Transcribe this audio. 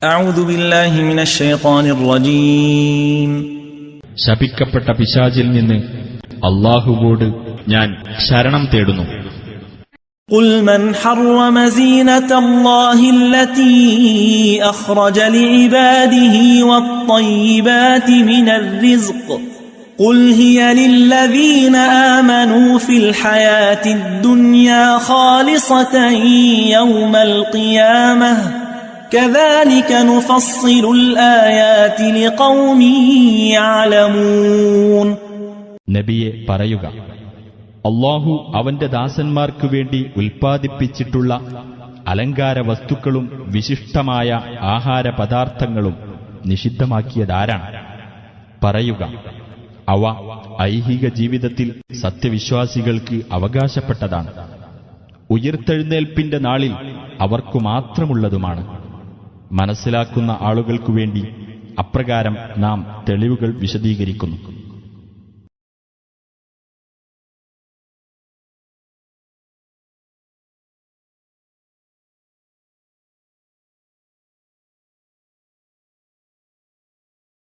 أعوذ بالله من الشيطان الرجيم ശപിക്കപ്പെട്ട പിശാചിൽ നിന്ന് അല്ലാഹുവോട് ഞാൻ ശരണം തേടുന്നു. قل من حرم زينة الله التي أخرج لعباده والطيبات من الرزق قل هي للذين آمنوا في الحياة الدنيا خالصة يوم القيامة كذلك نفصل الآيات لقوم يعلمون. നബിയെ പറയുക, അല്ലാഹു അവന്റെ ദാസന്മാർക്കു വേണ്ടി ഉൽപ്പാദിപ്പിച്ചിട്ടുള്ള അലങ്കാര വസ്തുക്കളും വിശിഷ്ടമായ ആഹാര പദാർത്ഥങ്ങളും നിഷിദ്ധമാക്കിയതാരാണ്? പറയുക, അവ ഐഹിക ജീവിതത്തിൽ സത്യവിശ്വാസികൾക്ക് അവകാശപ്പെട്ടതാണ്. ഉയിർത്തെഴുന്നേൽപ്പിന്റെ നാളിൽ അവർക്കു മാത്രമുള്ളതുമാണ്. മനസ്സിലാക്കുന്ന ആളുകൾക്കു വേണ്ടി അപ്രകാരം നാം തെളിവുകൾ വിശദീകരിക്കുന്നു.